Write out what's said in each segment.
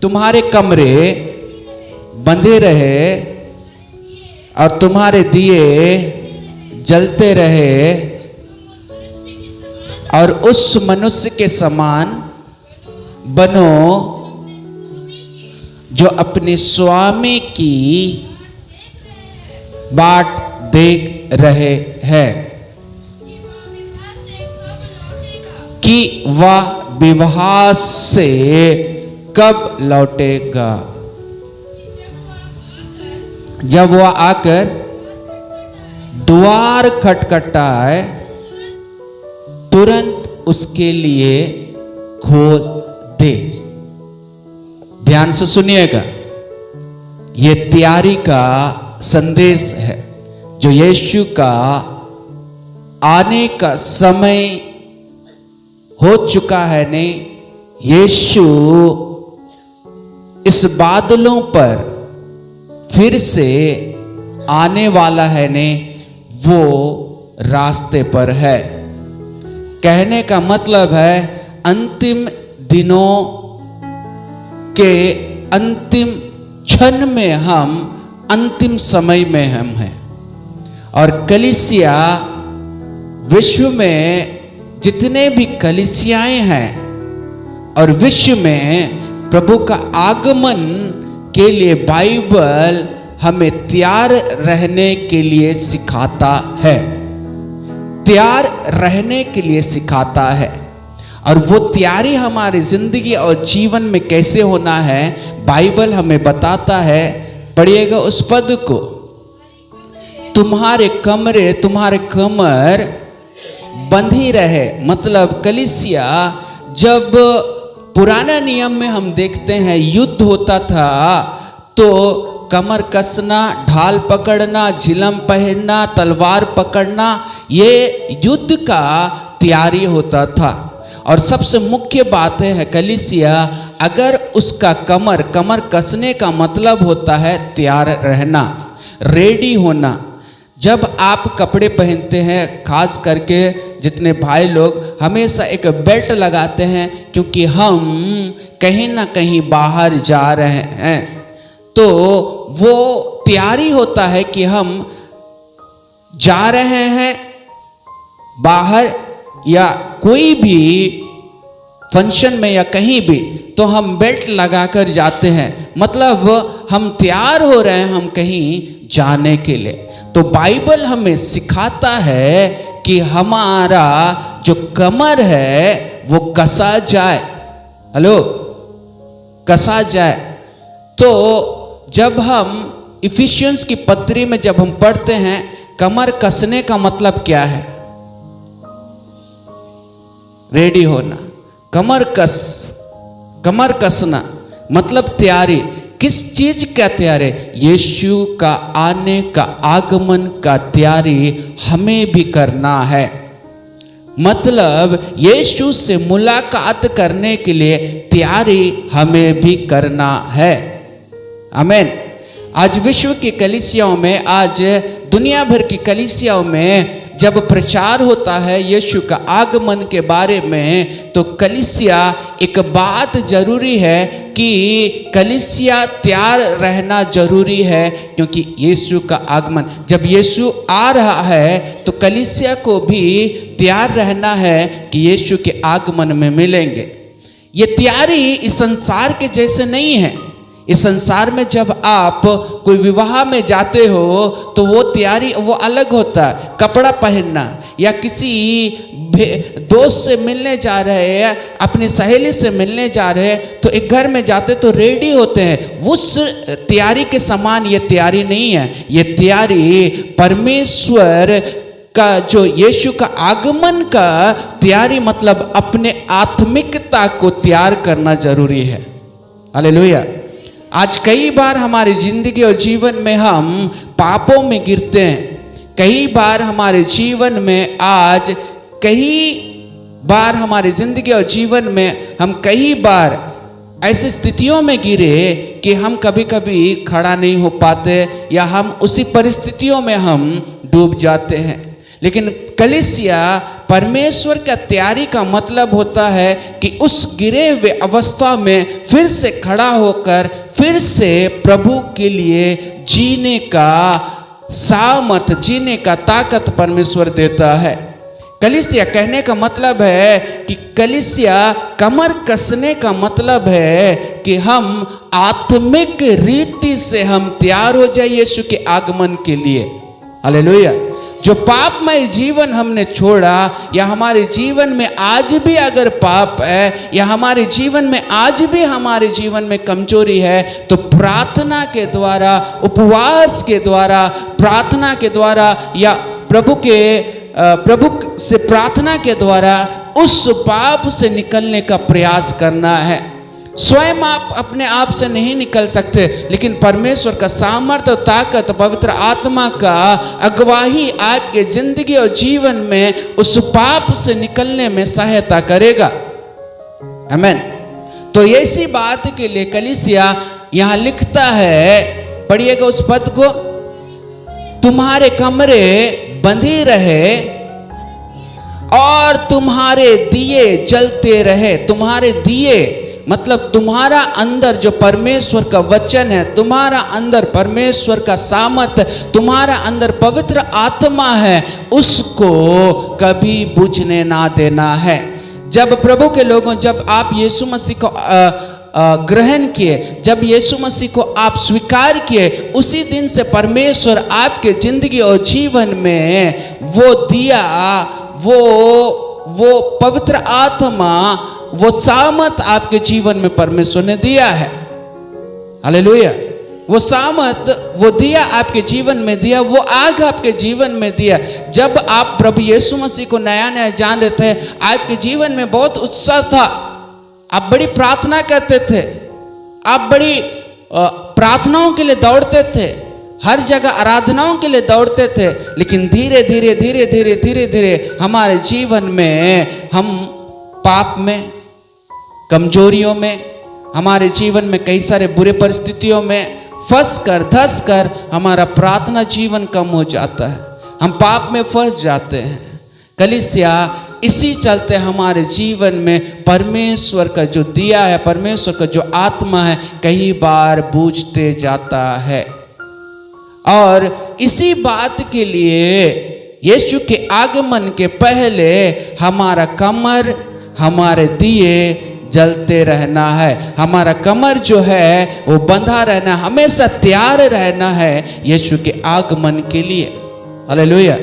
तुम्हारे कमरे बंधे रहे और तुम्हारे दिए जलते रहे और उस मनुष्य के समान बनो जो अपने स्वामी की बाट देख रहे हैं कि वह विवाह से कब लौटेगा। जब वह आकर द्वार खटखटाए तुरंत उसके लिए खोल दे। ध्यान से सुनिएगा, यह तैयारी का संदेश है जो यीशु का आने का समय हो चुका है। नहीं, यीशु इस बादलों पर फिर से आने वाला है। नहीं, वो रास्ते पर है। कहने का मतलब है अंतिम दिनों के अंतिम क्षण में हम, अंतिम समय में हम हैं। और कलीसिया, विश्व में जितने भी कलीसियाएं हैं और विश्व में प्रभु का आगमन के लिए बाइबल हमें तैयार रहने के लिए सिखाता है। तैयार रहने के लिए सिखाता है। और वो तैयारी हमारी जिंदगी और जीवन में कैसे होना है, बाइबल हमें बताता है। पढ़िएगा उस पद को, तुम्हारे कमरे, तुम्हारे कमर बंधी रहे। मतलब कलीसिया, जब पुराना नियम में हम देखते हैं युद्ध होता था तो कमर कसना, ढाल पकड़ना, झिलम पहनना, तलवार पकड़ना, ये युद्ध का तैयारी होता था। और सबसे मुख्य बात है कलीसिया, अगर उसका कमर कसने का मतलब होता है तैयार रहना, रेडी होना। जब आप कपड़े पहनते हैं, खास करके जितने भाई लोग हमेशा एक बेल्ट लगाते हैं, क्योंकि हम कहीं ना कहीं बाहर जा रहे हैं, तो वो तैयारी होता है कि हम जा रहे हैं बाहर या कोई भी फंक्शन में या कहीं भी, तो हम बेल्ट लगाकर जाते हैं। मतलब हम तैयार हो रहे हैं हम कहीं जाने के लिए। तो बाइबल हमें सिखाता है कि हमारा जो कमर है वो कसा जाए। हेलो, कसा जाए। तो जब हम इफिशियंस की पत्री में जब हम पढ़ते हैं, कमर कसने का मतलब क्या है? रेडी होना। कमर कसना मतलब तैयारी। किस चीज का तैयारी? यीशु का आने का, आगमन का तैयारी हमें भी करना है। मतलब यीशु से मुलाकात करने के लिए तैयारी हमें भी करना है। आमीन। आज विश्व की कलीसियाओं में, आज दुनिया भर की कलीसियाओं में जब प्रचार होता है यीशु का आगमन के बारे में, तो कलीसिया, एक बात जरूरी है कि कलीसिया तैयार रहना जरूरी है, क्योंकि यीशु का आगमन, जब यीशु आ रहा है तो कलीसिया को भी तैयार रहना है कि यीशु के आगमन में मिलेंगे। ये तैयारी इस संसार के जैसे नहीं है। इस संसार में जब आप कोई विवाह में जाते हो तो वो तैयारी वो अलग होता है। कपड़ा पहनना, या किसी दोस्त से मिलने जा रहे हैं, अपनी सहेली से मिलने जा रहे हैं, तो एक घर में जाते तो रेडी होते हैं। उस तैयारी के समान ये तैयारी नहीं है। ये तैयारी परमेश्वर का, जो यीशु का आगमन का तैयारी, मतलब अपने आत्मिकता को तैयार करना जरूरी है। हालेलुया। आज कई बार हमारी जिंदगी और जीवन में हम पापों में गिरते हैं। कई बार हमारे जीवन में, आज कई बार हमारी जिंदगी और जीवन में हम कई बार ऐसी स्थितियों में गिरे कि हम कभी कभी खड़ा नहीं हो पाते, या हम उसी परिस्थितियों में हम डूब जाते हैं। लेकिन कलीसिया परमेश्वर का तैयारी का मतलब होता है कि उस गिरे हुए अवस्था में फिर से खड़ा होकर फिर से प्रभु के लिए जीने का सामर्थ, जीने का ताकत परमेश्वर देता है। कलीसिया कहने का मतलब है कि कलीसिया कमर कसने का मतलब है कि हम आत्मिक रीति से हम तैयार हो जाए यीशु के आगमन के लिए। हालेलुया। जो पापमय जीवन हमने छोड़ा, या हमारे जीवन में आज भी अगर पाप है, या हमारे जीवन में आज भी हमारे जीवन में कमजोरी है, तो प्रार्थना के द्वारा, उपवास के द्वारा, प्रार्थना के द्वारा, या प्रभु से प्रार्थना के द्वारा उस पाप से निकलने का प्रयास करना है। स्वयं आप अपने आप से नहीं निकल सकते, लेकिन परमेश्वर का सामर्थ्य और ताकत, पवित्र आत्मा का अगुवाही आपके जिंदगी और जीवन में उस पाप से निकलने में सहायता करेगा। आमीन। तो ऐसी बात के लिए कलीसिया यहां लिखता है, पढ़िएगा उस पद को, तुम्हारे कमरे बंधे रहे और तुम्हारे दिए जलते रहे। तुम्हारे दिए मतलब तुम्हारा अंदर जो परमेश्वर का वचन है, तुम्हारा अंदर परमेश्वर का सामर्थ्य, तुम्हारा अंदर पवित्र आत्मा है, उसको कभी बुझने ना देना है। जब प्रभु के लोगों, जब आप यीशु मसीह को ग्रहण किए, जब यीशु मसीह को आप स्वीकार किए, उसी दिन से परमेश्वर आपके जिंदगी और जीवन में वो दिया, वो पवित्र आत्मा, वो सामर्थ आपके जीवन में परमेश्वर ने दिया है। हालेलुया। वो सामर्थ, वो दिया आपके जीवन में दिया, वो आग आपके जीवन में दिया। जब आप प्रभु यीशु मसीह को नया नया जान रहे थे, आपके जीवन में बहुत उत्साह था, आप बड़ी प्रार्थना करते थे, आप बड़ी प्रार्थनाओं के लिए दौड़ते थे, हर जगह आराधनाओं के लिए दौड़ते थे। लेकिन धीरे धीरे धीरे धीरे धीरे धीरे हमारे जीवन में हम पाप में, कमजोरियों में, हमारे जीवन में कई सारे बुरे परिस्थितियों में फंस कर, धस कर हमारा प्रार्थना जीवन कम हो जाता है, हम पाप में फंस जाते हैं। कलीसिया इसी चलते हमारे जीवन में परमेश्वर का जो दिया है, परमेश्वर का जो आत्मा है, कई बार बूझते जाता है। और इसी बात के लिए यीशु के आगमन के पहले हमारा कमर, हमारे दिए जलते रहना है। हमारा कमर जो है वो बंधा रहना, हमेशा तैयार रहना है यीशु के आगमन के लिए। हालेलुया।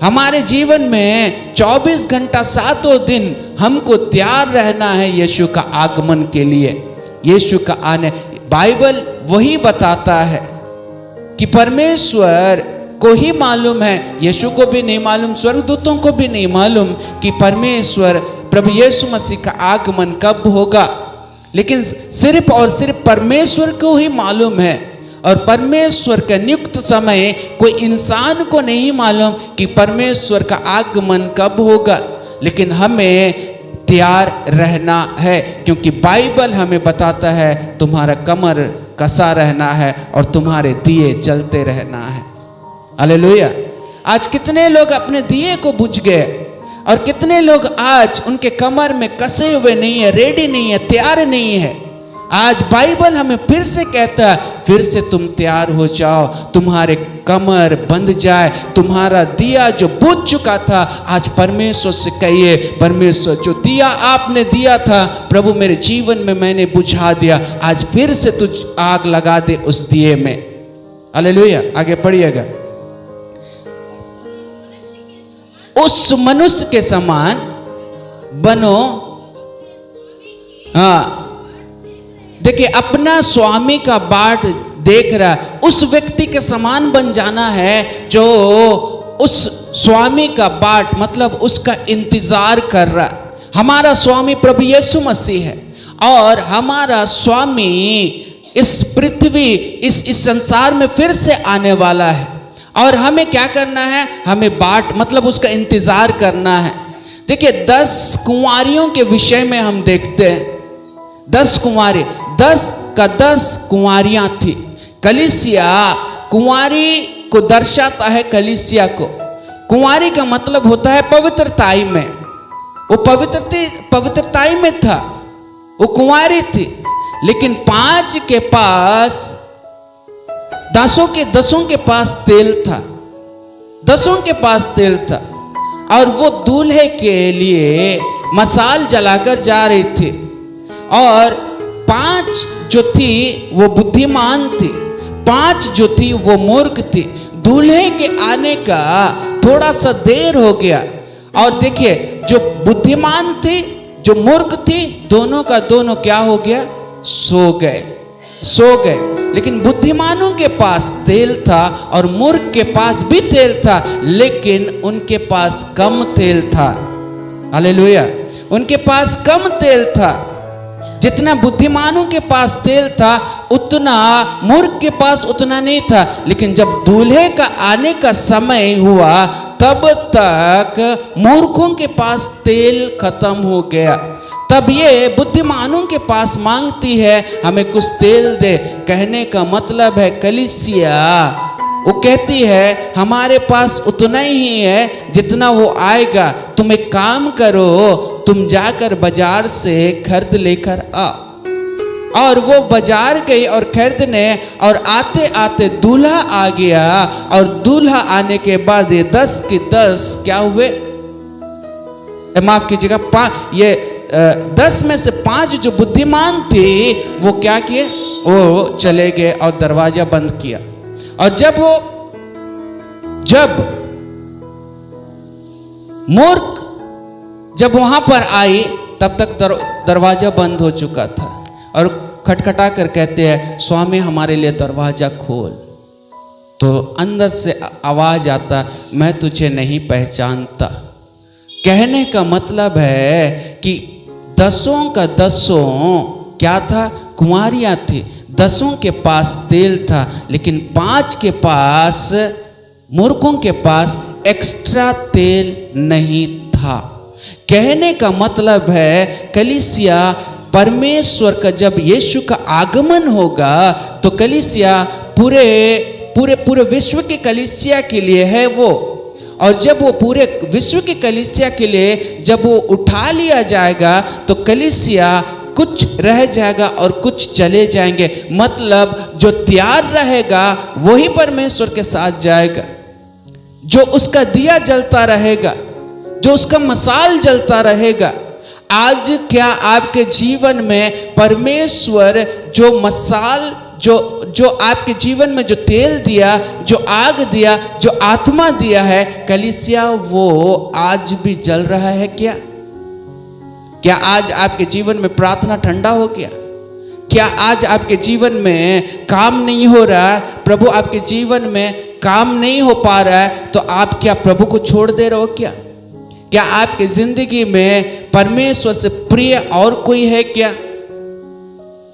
हमारे जीवन में 24 घंटा 7 दिन हमको तैयार रहना है यीशु का आगमन के लिए, यीशु का आने। बाइबल वही बताता है कि परमेश्वर को ही मालूम है, यीशु को भी नहीं मालूम, स्वर्गदूतों को भी नहीं मालूम कि परमेश्वर प्रभु यीशु मसीह का आगमन कब होगा, लेकिन सिर्फ और सिर्फ परमेश्वर को ही मालूम है। और परमेश्वर का नियुक्त समय कोई इंसान को नहीं मालूम कि परमेश्वर का आगमन कब होगा, लेकिन हमें तैयार रहना है, क्योंकि बाइबल हमें बताता है तुम्हारा कमर कसा रहना है और तुम्हारे दिए जलते रहना है। हालेलुया। आज कितने लोग अपने दिए को बुझ गए, और कितने लोग आज उनके कमर में कसे हुए नहीं है, रेडी नहीं है, तैयार नहीं है। आज बाइबल हमें फिर से कहता है, फिर से तुम तैयार हो जाओ, तुम्हारे कमर बंध जाए, तुम्हारा दिया जो बुझ चुका था, आज परमेश्वर से कहिए, परमेश्वर जो दिया आपने दिया था प्रभु मेरे जीवन में मैंने बुझा दिया, आज फिर से तुझ आग लगा दे उस दिए में। हालेलुया। आगे पढ़िएगा। उस मनुष्य के समान बनो। हाँ, देखिए, अपना स्वामी का बाट देख रहा है, उस व्यक्ति के समान बन जाना है जो उस स्वामी का बाट मतलब उसका इंतजार कर रहा है। हमारा स्वामी प्रभु यीशु मसीह है, और हमारा स्वामी इस पृथ्वी, इस संसार में फिर से आने वाला है। और हमें क्या करना है? हमें बाट मतलब उसका इंतजार करना है। देखिए, 10 कुंवारियों के विषय में हम देखते हैं। 10 कुंवारी, 10 का 10 कुंवारियां थी। कलीसिया कुंवारी को दर्शाता है, कलीसिया को। कुंवारी का मतलब होता है पवित्रताई में। वो पवित्रताई में था, वो कुंवारी थी। लेकिन 5 के पास, 10 के पास तेल था, 10 के पास तेल था, और वो दूल्हे के लिए मसाल जलाकर जा रही थी। और 5 जो थी वो बुद्धिमान थी, 5 जो थी वो मूर्ख थी। दूल्हे के आने का थोड़ा सा देर हो गया, और देखिए जो बुद्धिमान थी, जो मूर्ख थी, दोनों का दोनों क्या हो गया? सो गए। लेकिन बुद्धिमानों के पास तेल था और मूर्ख के पास भी तेल था, लेकिन उनके पास कम तेल था। हालेलुया। उनके पास कम तेल था। जितना बुद्धिमानों के पास तेल था, उतना मूर्ख के पास उतना नहीं था। लेकिन जब दूल्हे का आने का समय हुआ, तब तक मूर्खों के पास तेल खत्म हो गया। तब ये बुद्धिमानों के पास मांगती है, हमें कुछ तेल दे। कहने का मतलब है कलीसिया, वो कहती है हमारे पास उतना ही है जितना वो आएगा। तुम एक काम करो, तुम जाकर बाजार से खरीद लेकर आ। और वो बाजार गई और खरीदने, और आते आते दूल्हा आ गया। और दूल्हा आने के बाद ये 10 के 10 क्या हुए? माफ कीजिएगा, ये 10 में से 5 जो बुद्धिमान थी वो क्या किए? वो चले गए और दरवाजा बंद किया। और जब मूर्ख जब वहां पर आई, तब तक दरवाजा बंद हो चुका था। और खटखटा कर कहते हैं, स्वामी हमारे लिए दरवाजा खोल। तो अंदर से आवाज आता, मैं तुझे नहीं पहचानता। कहने का मतलब है कि 10 का 10 क्या था? कुंवारियां थी। 10 के पास तेल था, लेकिन 5 के पास, मूर्खों के पास एक्स्ट्रा तेल नहीं था। कहने का मतलब है कलीसिया, परमेश्वर का जब यीशु का आगमन होगा, तो कलीसिया पूरे विश्व के कलीसिया के लिए है वो। और जब वो पूरे विश्व के कलीसिया के लिए जब वो उठा लिया जाएगा, तो कलीसिया कुछ रह जाएगा और कुछ चले जाएंगे। मतलब जो तैयार रहेगा वही परमेश्वर के साथ जाएगा। जो उसका दिया जलता रहेगा, जो उसका मसाल जलता रहेगा। आज क्या आपके जीवन में परमेश्वर जो मसाल, जो आपके जीवन में जो तेल दिया, जो आग दिया, जो आत्मा दिया है, कलीसिया वो आज भी जल रहा है क्या? क्या आज आपके जीवन में प्रार्थना ठंडा हो गया? क्या आज आपके जीवन में काम नहीं हो रहा? प्रभु आपके जीवन में काम नहीं हो पा रहा है, तो आप क्या प्रभु को छोड़ दे रहे हो क्या? क्या आपकी जिंदगी में परमेश्वर से प्रिय और कोई है क्या?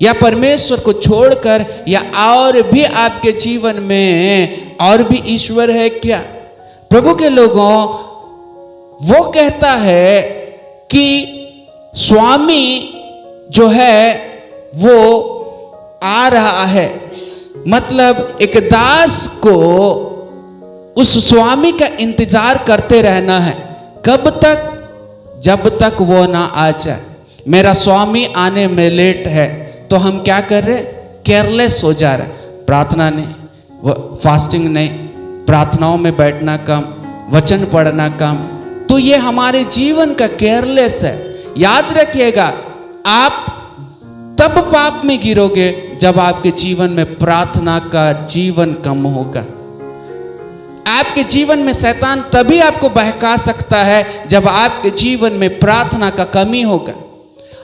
या परमेश्वर को छोड़कर या और भी आपके जीवन में और भी ईश्वर है क्या? प्रभु के लोगों, वो कहता है कि स्वामी जो है वो आ रहा है। मतलब एक दास को उस स्वामी का इंतजार करते रहना है। कब तक? जब तक वो ना आ जाए। मेरा स्वामी आने में लेट है, तो हम क्या कर रहे? केयरलेस हो जा रहे। प्रार्थना नहीं, फास्टिंग नहीं, प्रार्थनाओं में बैठना कम, वचन पढ़ना कम। तो ये हमारे जीवन का केयरलेस है। याद रखिएगा, आप तब पाप में गिरोगे जब आपके जीवन में प्रार्थना का जीवन कम होगा। आपके जीवन में शैतान तभी आपको बहका सकता है जब आपके जीवन में प्रार्थना का कमी होगा।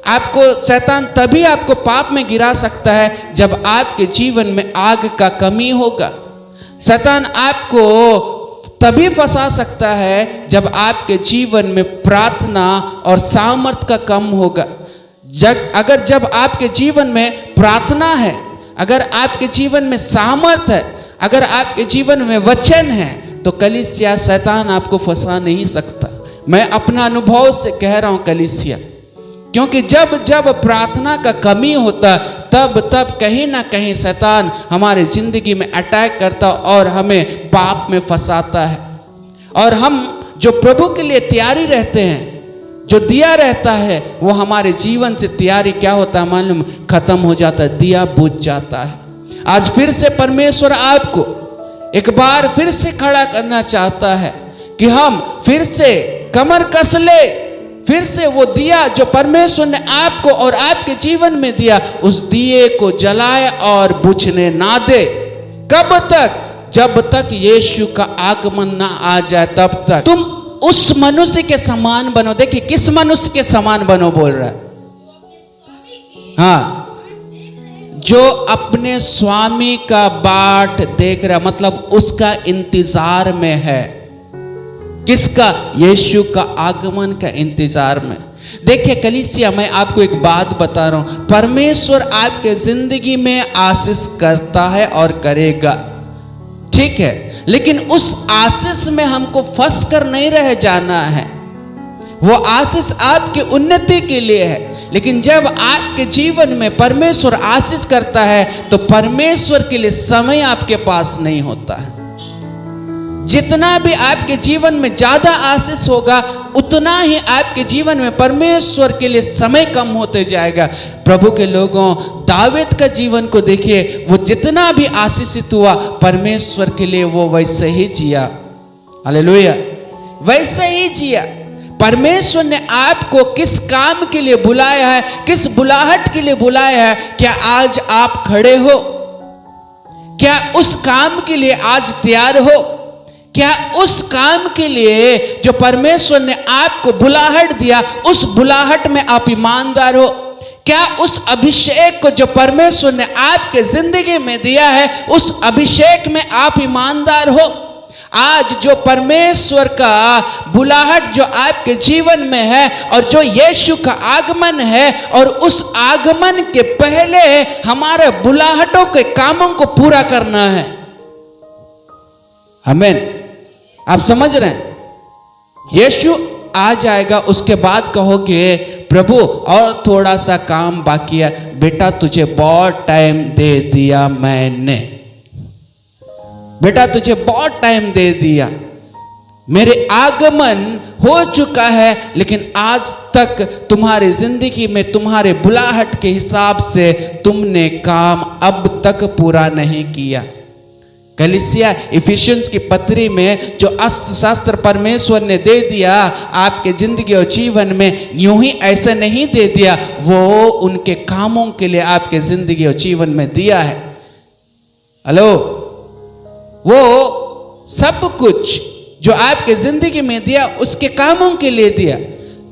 आपको शैतान तभी आपको पाप में गिरा सकता है जब आपके जीवन में आग का कमी होगा। शैतान आपको तभी फंसा सकता है जब आपके जीवन में प्रार्थना और सामर्थ का कम होगा। अगर जब आपके जीवन में प्रार्थना है, अगर आपके जीवन में सामर्थ है, अगर आपके जीवन में वचन है, तो कलीसिया शैतान आपको फंसा नहीं सकता। मैं अपना अनुभव से कह रहा हूं कलीसिया, क्योंकि जब जब प्रार्थना का कमी होता, तब कहीं ना कहीं शैतान हमारे जिंदगी में अटैक करता और हमें पाप में फंसाता है। और हम जो प्रभु के लिए तैयारी रहते हैं, जो दिया रहता है, वो हमारे जीवन से तैयारी क्या होता है मालूम, खत्म हो जाता है, दिया बुझ जाता है। आज फिर से परमेश्वर आपको एक बार फिर से खड़ा करना चाहता है कि हम फिर से कमर कस ले, फिर से वो दिया जो परमेश्वर ने आपको और आपके जीवन में दिया, उस दिए को जलाए और बुझने ना दे। कब तक? जब तक यीशु का आगमन ना आ जाए, तब तक तुम उस मनुष्य के समान बनो। देखिए किस मनुष्य के समान बनो बोल रहा है, हाँ, जो अपने स्वामी का बाट देख रहा, मतलब उसका इंतजार में है। किसका? यीशु का आगमन का इंतजार में। देखिए कलीसिया, मैं आपको एक बात बता रहा हूं, परमेश्वर आपके जिंदगी में आशीष करता है और करेगा, ठीक है, लेकिन उस आशीष में हमको फंस कर नहीं रह जाना है। वो आशीष आपकी उन्नति के लिए है, लेकिन जब आपके जीवन में परमेश्वर आशीष करता है तो परमेश्वर के लिए समय आपके पास नहीं होता है। जितना भी आपके जीवन में ज्यादा आशीष होगा, उतना ही आपके जीवन में परमेश्वर के लिए समय कम होते जाएगा। प्रभु के लोगों, दाऊद का जीवन को देखिए, वो जितना भी आशीषित हुआ, परमेश्वर के लिए वो वैसे ही जिया। हालेलुया, वैसे ही जिया। परमेश्वर ने आपको किस काम के लिए बुलाया है, किस बुलाहट के लिए बुलाया है, क्या आज आप खड़े हो? क्या उस काम के लिए आज तैयार हो? क्या उस काम के लिए जो परमेश्वर ने आपको बुलाहट दिया, उस बुलाहट में आप ईमानदार हो? क्या उस अभिषेक को जो परमेश्वर ने आपके जिंदगी में दिया है, उस अभिषेक में आप ईमानदार हो? आज जो परमेश्वर का बुलाहट जो आपके जीवन में है, और जो यीशु का आगमन है, और उस आगमन के पहले हमारे बुलाहटों के कामों को पूरा करना है। आमीन। आप समझ रहे हैं? यीशु आ जाएगा, उसके बाद कहोगे प्रभु और थोड़ा सा काम बाकी है। बेटा तुझे बहुत टाइम दे दिया मैंने, बेटा तुझे बहुत टाइम दे दिया, मेरे आगमन हो चुका है, लेकिन आज तक तुम्हारी जिंदगी में तुम्हारे बुलाहट के हिसाब से तुमने काम अब तक पूरा नहीं किया। कलीसिया, इफिशियंस की पत्री में जो अस्त्र शास्त्र परमेश्वर ने दे दिया आपके जिंदगी और जीवन में, यूं ही ऐसे नहीं दे दिया, वो उनके कामों के लिए आपके जिंदगी और जीवन में दिया है। हेलो, वो सब कुछ जो आपके जिंदगी में दिया, उसके कामों के लिए दिया।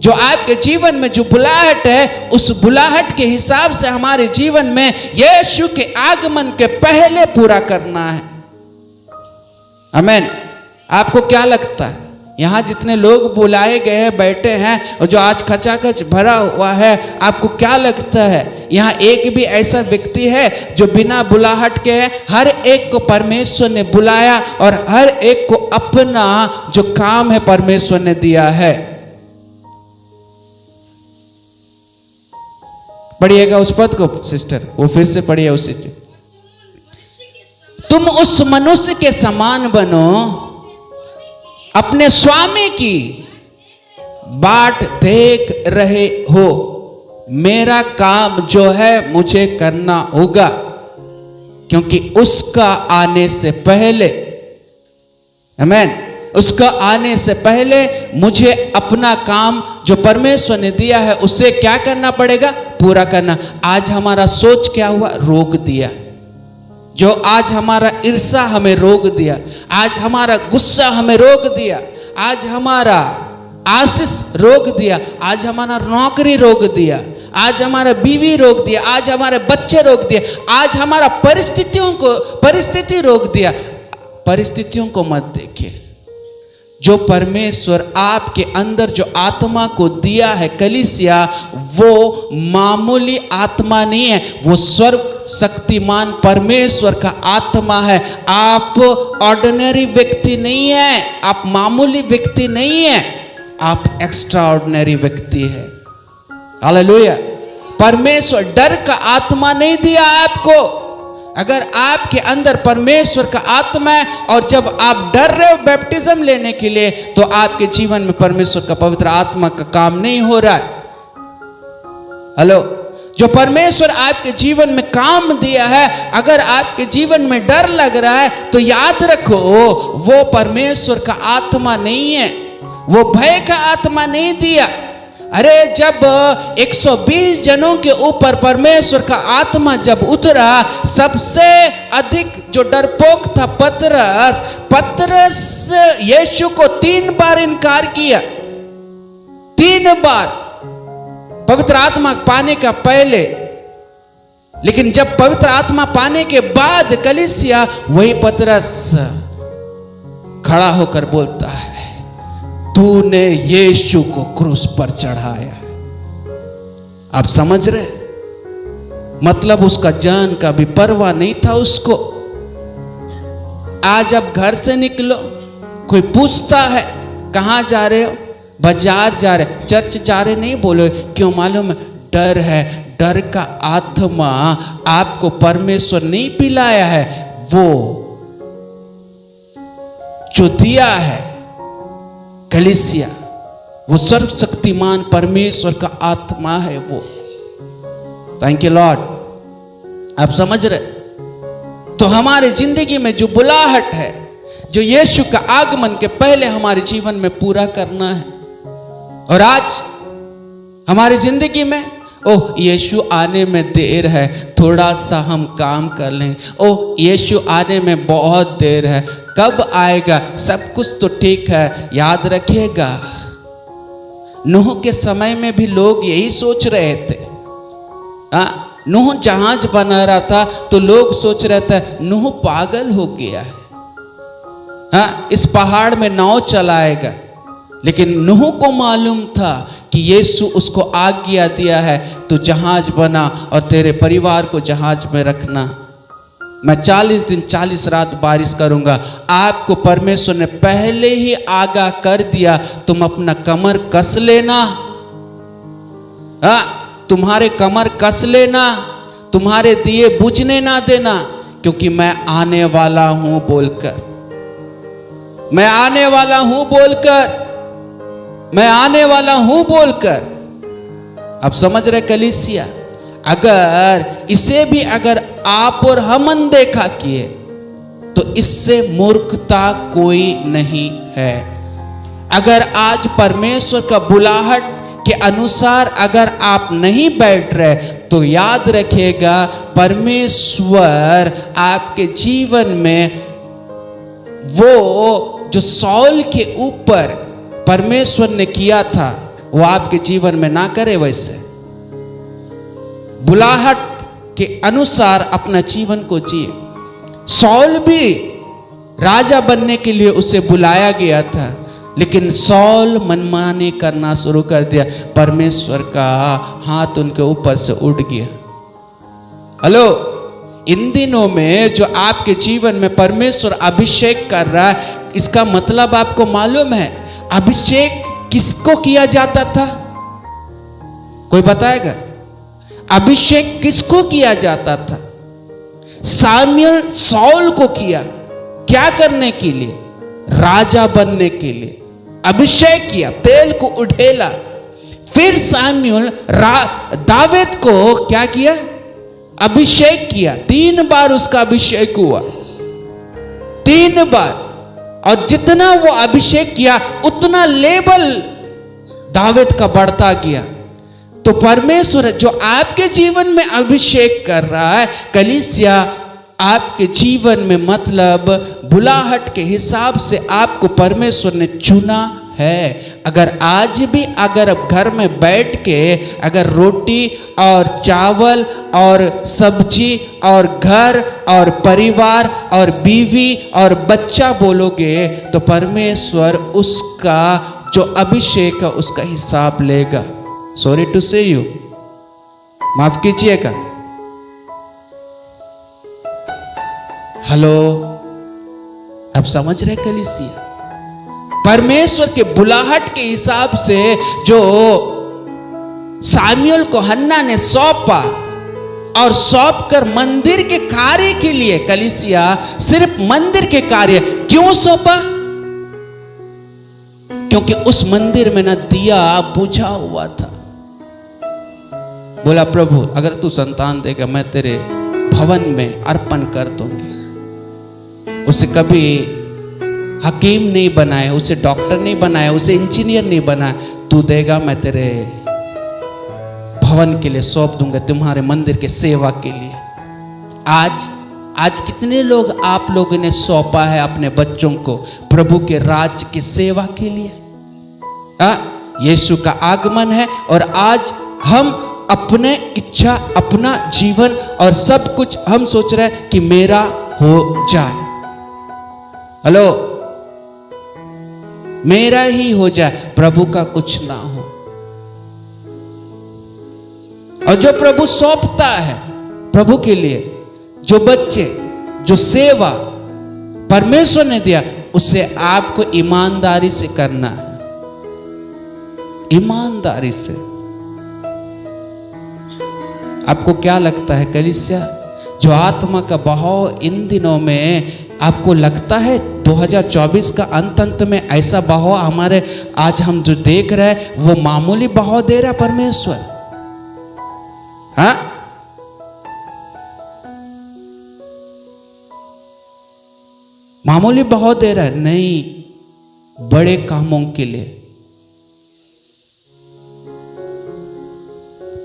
जो आपके जीवन में जो बुलाहट है, उस बुलाहट के हिसाब से हमारे जीवन में यीशु के आगमन के पहले पूरा करना है। आमीन। आपको क्या लगता है, यहां जितने लोग बुलाए गए हैं, बैठे हैं, और जो आज खचाखच भरा हुआ है, आपको क्या लगता है यहां एक भी ऐसा व्यक्ति है जो बिना बुलाहट के है? हर एक को परमेश्वर ने बुलाया और हर एक को अपना जो काम है परमेश्वर ने दिया है। पढ़िएगा उस पद को सिस्टर, वो फिर से पढ़िए उसी से। तुम उस मनुष्य के समान बनो, अपने स्वामी की बाट देख रहे हो। मेरा काम जो है मुझे करना होगा, क्योंकि उसका आने से पहले, आमीन, उसका आने से पहले मुझे अपना काम जो परमेश्वर ने दिया है उसे क्या करना पड़ेगा? पूरा करना। आज हमारा सोच क्या हुआ? रोक दिया। जो आज हमारा ईर्ष्या हमें रोक दिया, आज हमारा गुस्सा हमें रोक दिया, आज हमारा आशीष रोक दिया, आज हमारा नौकरी रोक दिया, आज हमारा बीवी रोक दिया, आज हमारे बच्चे रोक दिए, आज हमारा परिस्थिति रोक दिया। परिस्थितियों को मत देखिए। जो परमेश्वर आपके अंदर जो आत्मा को दिया है कलीसिया, वो मामूली आत्मा नहीं है, वो सर्व शक्तिमान परमेश्वर का आत्मा है। आप ऑर्डिनरी व्यक्ति नहीं है, आप मामूली व्यक्ति नहीं है, आप एक्स्ट्रा ऑर्डिनरी व्यक्ति है। हालेलुया। परमेश्वर डर का आत्मा नहीं दिया आपको। अगर आपके अंदर परमेश्वर का आत्मा है और जब आप डर रहे हो बैप्टिज्म लेने के लिए, तो आपके जीवन में परमेश्वर का पवित्र आत्मा का काम नहीं हो रहा है। हेलो, जो परमेश्वर आपके जीवन में काम दिया है, अगर आपके जीवन में डर लग रहा है तो याद रखो वो परमेश्वर का आत्मा नहीं है, वो भय का आत्मा नहीं दिया। अरे जब 120 जनों के ऊपर परमेश्वर का आत्मा जब उतरा, सबसे अधिक जो डरपोक था पतरस यीशु को 3 बार इनकार किया। 3 बार पवित्र आत्मा पाने का पहले, लेकिन जब पवित्र आत्मा पाने के बाद कलीसिया, वही पतरस खड़ा होकर बोलता है, तूने यीशु को क्रूस पर चढ़ाया। आप समझ रहे? मतलब उसका जान का भी परवाह नहीं था उसको। आज आप घर से निकलो, कोई पूछता है कहां जा रहे हो, बाजार जा रहे, चर्च जा रहे, नहीं बोलो। क्यों मालूम है? डर है। डर का आत्मा आपको परमेश्वर नहीं पिलाया है, वो जो दिया है कलीसिया, वो सर्वशक्तिमान परमेश्वर का आत्मा है वो। Thank you Lord. आप समझ रहे? तो हमारे जिंदगी में जो बुलाहट है, जो यीशु का आगमन के पहले हमारे जीवन में पूरा करना है। और आज हमारी जिंदगी में ओह यीशु आने में देर है, थोड़ा सा हम काम कर लें। ओह यीशु आने में बहुत देर है, कब आएगा? सब कुछ तो ठीक है। याद रखिएगा, नूह के समय में भी लोग यही सोच रहे थे। नूह जहाज बना रहा था तो लोग सोच रहे थे नूह पागल हो गया है, इस पहाड़ में नाव चलाएगा। लेकिन नूह को मालूम था कि यीशु उसको आज्ञा दिया है, तो जहाज बना और तेरे परिवार को जहाज में रखना। मैं 40 दिन 40 रात बारिश करूंगा। आपको परमेश्वर ने पहले ही आगाह कर दिया, तुम अपना कमर कस लेना। तुम्हारे कमर कस लेना, तुम्हारे दिए बुझने ना देना, क्योंकि मैं आने वाला हूं बोलकर, मैं आने वाला हूं बोलकर, मैं आने वाला हूं बोलकर। अब समझ रहे कलीसिया? अगर इसे भी अगर आप और हम अनदेखा किए तो इससे मूर्खता कोई नहीं है। अगर आज परमेश्वर का बुलाहट के अनुसार अगर आप नहीं बैठ रहे, तो याद रखिएगा परमेश्वर आपके जीवन में वो जो सौल के ऊपर परमेश्वर ने किया था, वो आपके जीवन में ना करे। वैसे बुलाहट के अनुसार अपना जीवन को जिए। सौल भी राजा बनने के लिए उसे बुलाया गया था, लेकिन सौल मनमानी करना शुरू कर दिया। परमेश्वर का हाथ उनके ऊपर से उड़ गया। हेलो, इन दिनों में जो आपके जीवन में परमेश्वर अभिषेक कर रहा है, इसका मतलब आपको मालूम है अभिषेक किसको किया जाता था? कोई बताएगा? अभिषेक किसको किया जाता था? सामुएल सौल को किया। क्या करने के लिए? राजा बनने के लिए अभिषेक किया, तेल को उड़ेला। फिर सामुएल दाऊद को क्या किया? अभिषेक किया। 3 बार उसका अभिषेक हुआ, 3 बार। और जितना वो अभिषेक किया उतना लेवल दाऊद का बढ़ता गया। तो परमेश्वर जो आपके जीवन में अभिषेक कर रहा है, कलीसिया आपके जीवन में मतलब बुलाहट के हिसाब से आपको परमेश्वर ने चुना है। अगर आज भी अगर घर में बैठ के अगर रोटी और चावल और सब्जी और घर और परिवार और बीवी और बच्चा बोलोगे, तो परमेश्वर उसका जो अभिषेक है उसका हिसाब लेगा। सॉरी टू से यू, माफ कीजिएगा। हेलो, अब समझ रहे कलीसिया? परमेश्वर के बुलाहट के हिसाब से जो सामुएल को हन्ना ने सौंपा और सौंप कर मंदिर के कार्य के लिए, कलीसिया सिर्फ मंदिर के कार्य क्यों सौंपा? क्योंकि उस मंदिर में ना दिया बुझा हुआ था। बोला प्रभु अगर तू संतान देगा मैं तेरे भवन में अर्पण कर दूंगी। उसे कभी हकीम नहीं बनाया, उसे डॉक्टर नहीं बनाया, उसे इंजीनियर नहीं बनाया, तू देगा मैं तेरे भवन के लिए सौंप दूंगा, तुम्हारे मंदिर के सेवा के लिए। आज कितने लोग आप लोगों ने सौंपा है अपने बच्चों को प्रभु के राज्य की सेवा के लिए? यीशु का आगमन है और आज हम अपने इच्छा, अपना जीवन और सब कुछ हम सोच रहे हैं कि मेरा हो जाए। हेलो, मेरा ही हो जाए, प्रभु का कुछ ना हो। और जो प्रभु सौंपता है प्रभु के लिए, जो बच्चे, जो सेवा परमेश्वर ने दिया, उसे आपको ईमानदारी से करना है, ईमानदारी से। आपको क्या लगता है कलीसिया, जो आत्मा का बहाव इन दिनों में आपको लगता है 2024 का अंत में ऐसा बहाव हमारे आज हम जो देख रहे हैं वो मामूली बहाव दे रहा परमेश्वर? हाँ, मामूली बहाव दे रहा है? नहीं, बड़े कामों के लिए।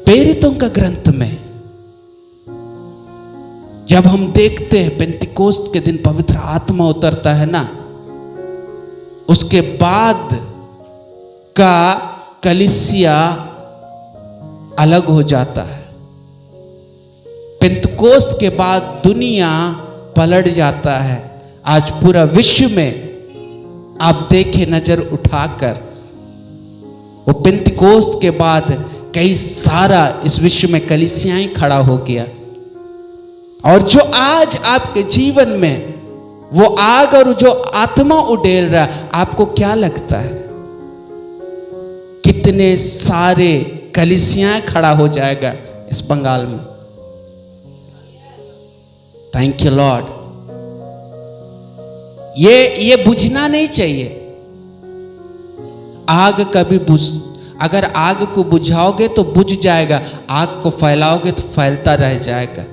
प्रेरितों का ग्रंथ में जब हम देखते हैं पेंतिकोस्त के दिन पवित्र आत्मा उतरता है ना, उसके बाद का कलीसिया अलग हो जाता है। पेंतिकोस्त के बाद दुनिया पलट जाता है। आज पूरा विश्व में आप देखें नजर उठाकर, वो पेंतिकोस्त के बाद कई सारा इस विश्व में कलीसियाएं खड़ा हो गया। और जो आज आपके जीवन में वो आग और जो आत्मा उड़ेल रहा, आपको क्या लगता है कितने सारे कलीसियाएं खड़ा हो जाएगा इस बंगाल में? Thank you Lord. ये बुझना नहीं चाहिए। आग कभी अगर आग को बुझाओगे तो बुझ जाएगा, आग को फैलाओगे तो फैलता रह जाएगा।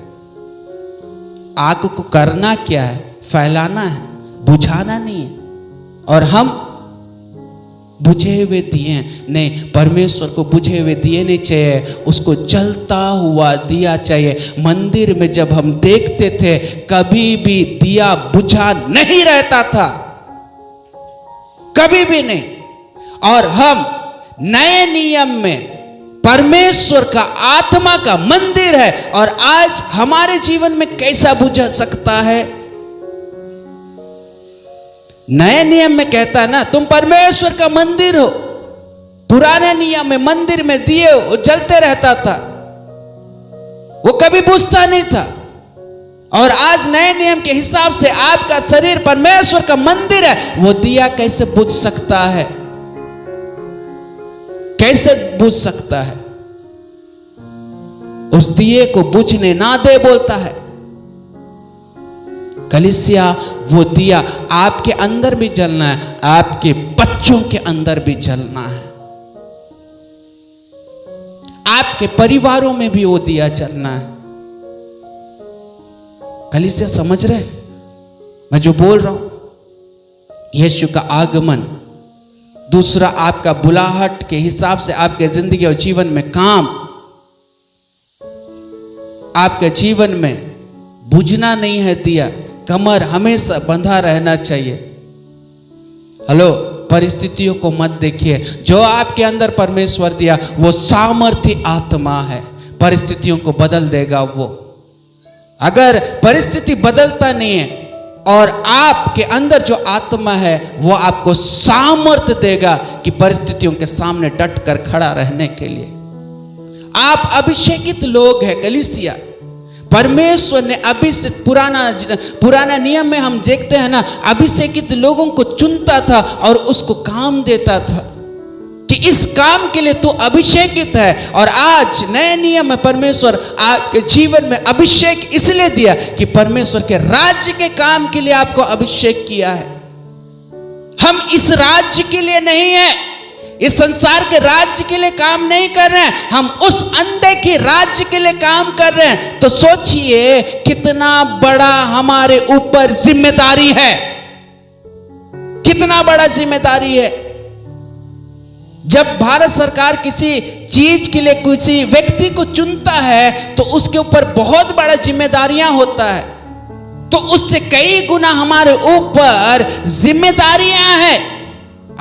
आग को करना क्या है? फैलाना है, बुझाना नहीं है। और हम बुझे हुए दिए नहीं, परमेश्वर को बुझे हुए दिए नहीं चाहिए, उसको जलता हुआ दिया चाहिए। मंदिर में जब हम देखते थे कभी भी दिया बुझा नहीं रहता था, कभी भी नहीं। और हम नए नियम में परमेश्वर का आत्मा का मंदिर है, और आज हमारे जीवन में कैसा बुझ सकता है? नए नियम में कहता है ना, तुम परमेश्वर का मंदिर हो। पुराने नियम में मंदिर में दिए वो जलते रहता था, वो कभी बुझता नहीं था। और आज नए नियम के हिसाब से आपका शरीर परमेश्वर का मंदिर है, वो दिया कैसे बुझ सकता है? कैसे बुझ सकता है? उस दिए को बुझने ना दे बोलता है कलीसिया। वो दिया आपके अंदर भी जलना है, आपके बच्चों के अंदर भी जलना है, आपके परिवारों में भी वो दिया जलना है। कलीसिया समझ रहे मैं जो बोल रहा हूं? यीशु का आगमन, दूसरा आपका बुलाहट के हिसाब से आपके जिंदगी और जीवन में काम, आपके जीवन में बुझना नहीं है दिया, कमर हमेशा बंधा रहना चाहिए। हेलो, परिस्थितियों को मत देखिए। जो आपके अंदर परमेश्वर दिया वो सामर्थ्य आत्मा है, परिस्थितियों को बदल देगा वो। अगर परिस्थिति बदलता नहीं है और आपके अंदर जो आत्मा है वो आपको सामर्थ्य देगा कि परिस्थितियों के सामने डट कर खड़ा रहने के लिए। आप अभिषेकित लोग हैं कलीसिया। परमेश्वर ने अभिषेक, पुराना नियम में हम देखते हैं ना, अभिषेकित लोगों को चुनता था और उसको काम देता था। कि इस काम के लिए तू अभिषेकित है। और आज नए नियम में परमेश्वर आपके जीवन में अभिषेक इसलिए दिया कि परमेश्वर के राज्य के काम के लिए आपको अभिषेक किया है। हम इस राज्य के लिए नहीं है, इस संसार के राज्य के लिए काम नहीं कर रहे हैं, हम उस अंधे के राज्य के लिए काम कर रहे हैं। तो सोचिए कितना बड़ा हमारे ऊपर जिम्मेदारी है, कितना बड़ा जिम्मेदारी है। जब भारत सरकार किसी चीज के लिए किसी व्यक्ति को चुनता है तो उसके ऊपर बहुत बड़ा जिम्मेदारियां होता है, तो उससे कई गुना हमारे ऊपर जिम्मेदारियां हैं।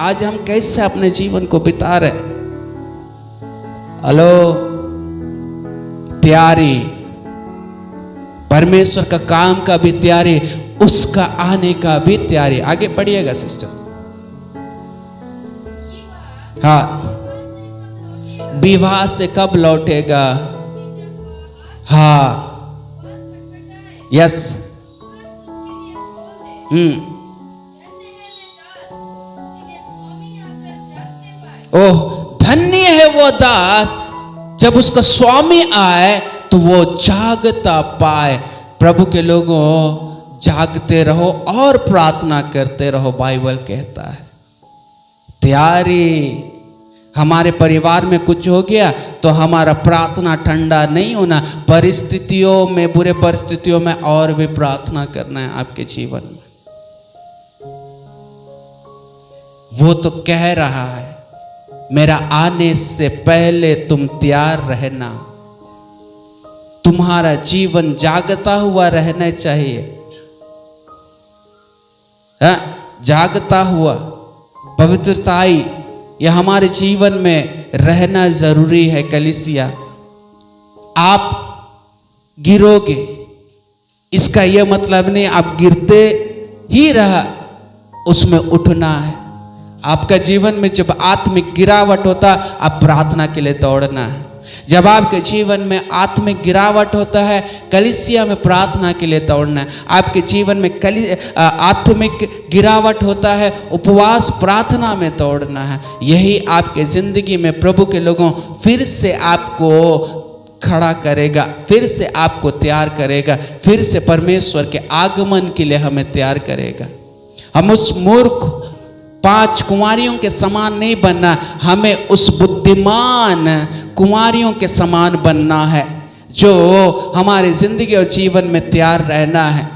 आज हम कैसे अपने जीवन को बिता रहे? हेलो, तैयारी, परमेश्वर का काम का भी तैयारी, उसका आने का भी तैयारी। आगे पढ़िएगा सिस्टर। हाँ, विवाह से कब लौटेगा? हाँ, यस, ओह, धन्य है वो दास जब उसका स्वामी आए तो वो जागता पाए। प्रभु के लोगों, जागते रहो और प्रार्थना करते रहो, बाइबल कहता है। तैयारी, हमारे परिवार में कुछ हो गया तो हमारा प्रार्थना ठंडा नहीं होना, परिस्थितियों में, बुरे परिस्थितियों में और भी प्रार्थना करना है आपके जीवन में। वो तो कह रहा है मेरा आने से पहले तुम तैयार रहना। तुम्हारा जीवन जागता हुआ रहना चाहिए, जागता हुआ पवित्रताई यह हमारे जीवन में रहना जरूरी है। कलीसिया, आप गिरोगे इसका यह मतलब नहीं आप गिरते ही रहा, उसमें उठना है। आपका जीवन में जब आत्मिक गिरावट होता, आप प्रार्थना के लिए दौड़ना है। जब आपके जीवन में आत्मिक गिरावट होता है, कलीसिया में प्रार्थना के लिए दौड़ना है। आपके जीवन में आत्मिक गिरावट होता है, उपवास प्रार्थना में दौड़ना है। यही आपके जिंदगी में प्रभु के लोगों फिर से आपको खड़ा करेगा, फिर से आपको तैयार करेगा, फिर से परमेश्वर के आगमन के लिए हमें तैयार करेगा। हम उस मूर्ख 5 कुंवारियों के समान नहीं बनना, हमें उस बुद्धिमान कुंवारियों के समान बनना है जो हमारी जिंदगी और जीवन में तैयार रहना है।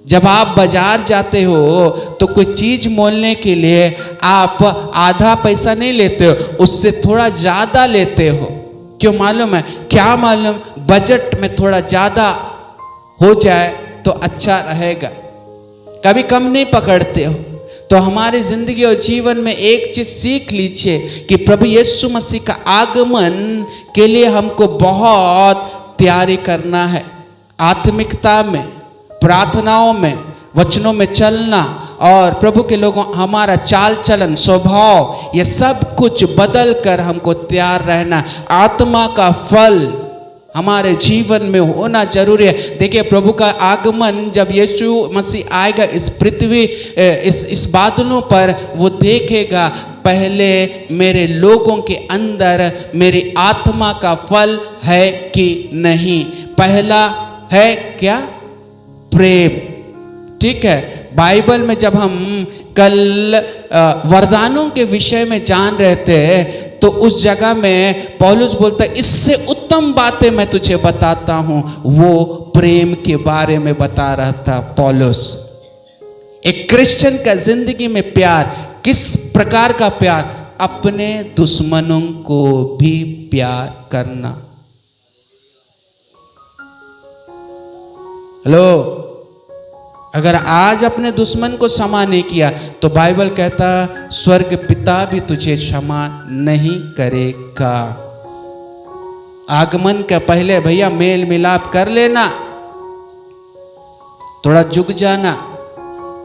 जब आप बाजार जाते हो तो कोई चीज मोलने के लिए आप आधा पैसा नहीं लेते हो, उससे थोड़ा ज्यादा लेते हो। क्यों मालूम है? क्या मालूम? बजट में थोड़ा ज्यादा हो जाए तो अच्छा रहेगा, कभी कम नहीं पकड़ते हो। तो हमारी जिंदगी और जीवन में एक चीज सीख लीजिए कि प्रभु यीशु मसीह का आगमन के लिए हमको बहुत तैयारी करना है। आत्मिकता में, प्रार्थनाओं में, वचनों में चलना और प्रभु के लोगों हमारा चाल चलन, स्वभाव, ये सब कुछ बदल कर हमको तैयार रहना। आत्मा का फल हमारे जीवन में होना जरूरी है। देखिए, प्रभु का आगमन जब यीशु मसीह आएगा इस पृथ्वी, इस बादलों पर, वो देखेगा पहले मेरे लोगों के अंदर मेरी आत्मा का फल है कि नहीं। पहला है क्या? प्रेम। ठीक है, बाइबल में जब हम कल वरदानों के विषय में जान रहे थे तो उस जगह में पौलुस बोलता है इससे उत्तम बातें मैं तुझे बताता हूं। वो प्रेम के बारे में बता रहा था पौलुस। एक क्रिश्चियन का जिंदगी में प्यार, किस प्रकार का प्यार? अपने दुश्मनों को भी प्यार करना। हेलो, अगर आज अपने दुश्मन को क्षमा नहीं किया तो बाइबल कहता स्वर्ग पिता भी तुझे क्षमा नहीं करेगा। आगमन के पहले भैया मेल मिलाप कर लेना, थोड़ा झुक जाना,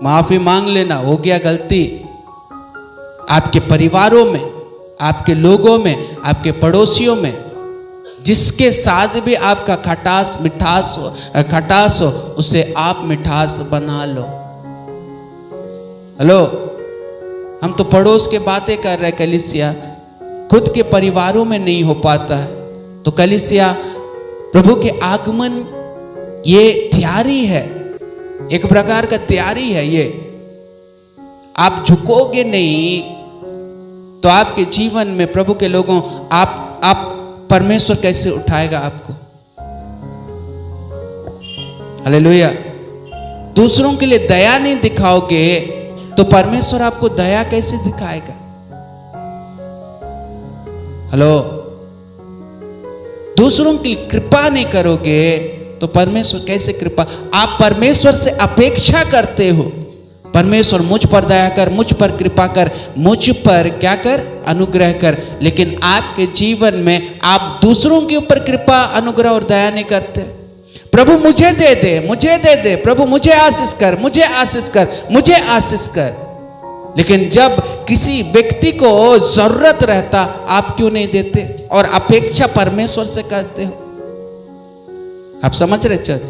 माफी मांग लेना, हो गया गलती। आपके परिवारों में, आपके लोगों में, आपके पड़ोसियों में जिसके साथ भी आपका खटास हो उसे आप मिठास बना लो। हेलो, हम तो पड़ोस के बातें कर रहे हैं कलीसिया, खुद के परिवारों में नहीं हो पाता है, तो कलीसिया प्रभु के आगमन ये तैयारी है, एक प्रकार का तैयारी है ये। आप झुकोगे नहीं तो आपके जीवन में प्रभु के लोगों आप परमेश्वर कैसे उठाएगा आपको? हालेलुया। दूसरों के लिए दया नहीं दिखाओगे तो परमेश्वर आपको दया कैसे दिखाएगा? हेलो। दूसरों के लिए कृपा नहीं करोगे तो परमेश्वर कैसे कृपा? आप परमेश्वर से अपेक्षा करते हो, परमेश्वर मुझ पर दया कर, मुझ पर कृपा कर, मुझ पर क्या कर? अनुग्रह कर। लेकिन आपके जीवन में आप दूसरों के ऊपर कृपा, अनुग्रह और दया नहीं करते। प्रभु मुझे दे दे, मुझे दे दे, प्रभु मुझे आशीष कर, मुझे आशीष कर, मुझे आशीष कर। लेकिन जब किसी व्यक्ति को जरूरत रहता, आप क्यों नहीं देते और अपेक्षा परमेश्वर से करते हो? आप समझ रहे चर्च?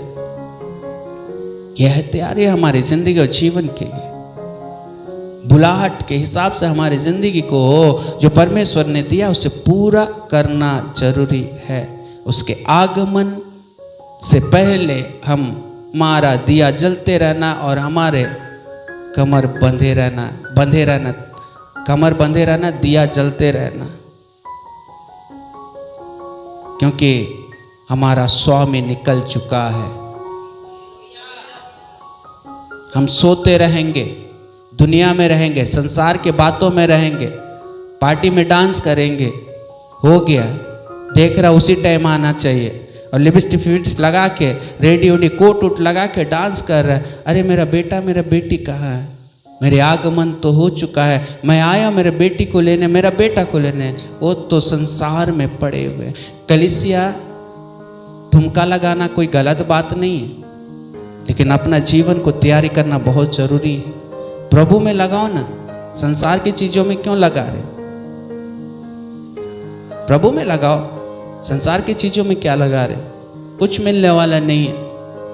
यह है तैयारी हमारी जिंदगी और जीवन के लिए। बुलाहट के हिसाब से हमारी जिंदगी को जो परमेश्वर ने दिया उसे पूरा करना जरूरी है। उसके आगमन से पहले हमारा दिया जलते रहना और हमारे कमर बंधे रहना, कमर बंधे रहना, दिया जलते रहना, क्योंकि हमारा स्वामी निकल चुका है। हम सोते रहेंगे, दुनिया में रहेंगे, संसार के बातों में रहेंगे, पार्टी में डांस करेंगे, हो गया, देख रहा उसी टाइम आना चाहिए, और लिपस्टिक फिट लगा के, रेडियो कोट उट लगा के डांस कर रहा है। अरे मेरा बेटा मेरा बेटी कहाँ है? मेरे आगमन तो हो चुका है, मैं आया मेरे बेटी को लेने, मेरा बेटा को लेने। वो तो संसार में पड़े हुए। कलीसिया, ठुमका लगाना कोई गलत बात नहीं है, लेकिन अपना जीवन को तैयारी करना बहुत जरूरी है। प्रभु में लगाओ ना, संसार की चीजों में क्यों लगा रहे? प्रभु में लगाओ, संसार की चीजों में क्या लगा रहे? कुछ मिलने वाला नहीं है,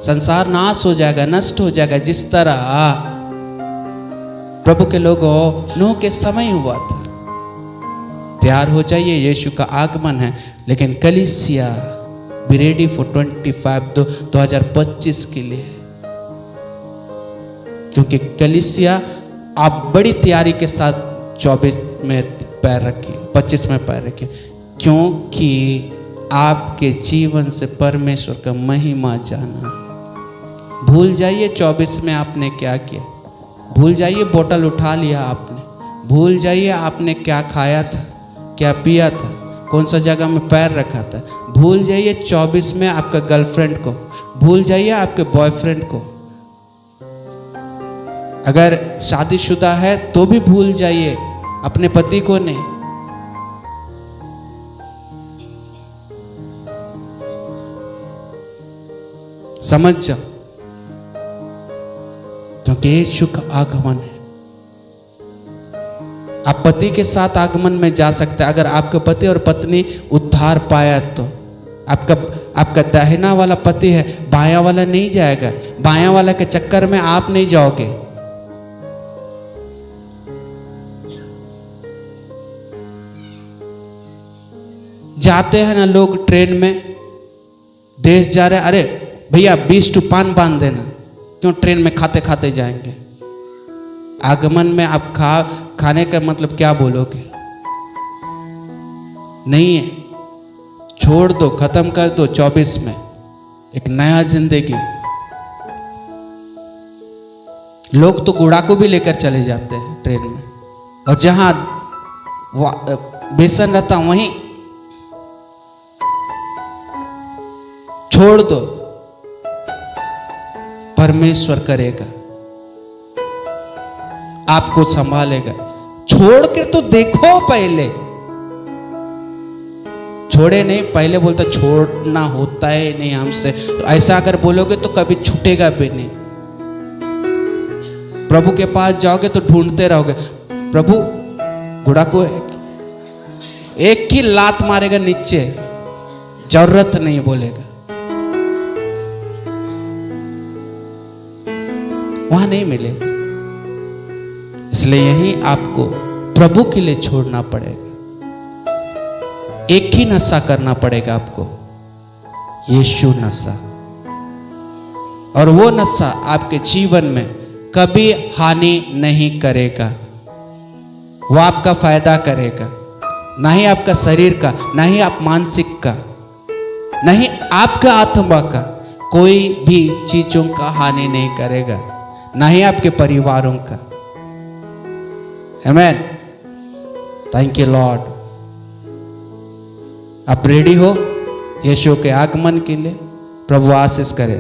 संसार नाश हो जाएगा, नष्ट हो जाएगा। जिस तरह प्रभु के लोगों नूह के समय हुआ था। तैयार हो जाइए, यीशु का आगमन है। लेकिन कलीसिया बी रेडी फॉर 2025 के लिए, क्योंकि कलीसिया आप बड़ी तैयारी के साथ 24 में पैर रखिए, 25 में पैर रखिए, क्योंकि आपके जीवन से परमेश्वर का महिमा जाना। भूल जाइए 24 में आपने क्या किया, भूल जाइए बोतल उठा लिया आपने, भूल जाइए आपने क्या खाया था, क्या पिया था, कौन सा जगह में पैर रखा था। भूल जाइए 24 में आपका गर्लफ्रेंड को, भूल जाइए आपके बॉयफ्रेंड को। अगर शादीशुदा है तो भी भूल जाइए, अपने पति को नहीं। समझ जाओ, क्योंकि यीशु का आगमन है। आप पति के साथ आगमन में जा सकते हैं। अगर आपके पति और पत्नी उद्धार पाया तो आपका दाहिना वाला पति है, बायां वाला नहीं जाएगा। बायां वाला के चक्कर में आप नहीं जाओगे। जाते हैं ना लोग ट्रेन में, देश जा रहे, अरे भैया 20 टू पान बांध देना, क्यों ट्रेन में खाते खाते जाएंगे। आगमन में आप खाने का मतलब क्या बोलोगे? नहीं है, छोड़ दो, खत्म कर दो। 24 में एक नया जिंदगी। लोग तो घोड़ा को भी लेकर चले जाते हैं ट्रेन में, और जहां बेसन रहता वहीं छोड़ दो, परमेश्वर करेगा, आपको संभालेगा। छोड़ कर तो देखो पहले। छोड़े नहीं, पहले बोलता छोड़ना होता है नहीं हमसे, तो ऐसा अगर बोलोगे तो कभी छूटेगा भी नहीं। प्रभु के पास जाओगे तो ढूंढते रहोगे। प्रभु घोड़ा को एक ही लात मारेगा नीचे, जरूरत नहीं बोलेगा, वहां नहीं मिलेगा। इसलिए यही आपको प्रभु के लिए छोड़ना पड़ेगा। एक ही नशा करना पड़ेगा आपको, यीशु नशा। और वो नशा आपके जीवन में कभी हानि नहीं करेगा, वो आपका फायदा करेगा, ना ही आपका शरीर का, ना ही आप मानसिक का, ना ही आपका आत्मा का, कोई भी चीजों का हानि नहीं करेगा, ना ही आपके परिवारों का। आमेन। Thank you Lord. आप रेडी हो यीशु के आगमन के लिए? प्रभु आशीष करे।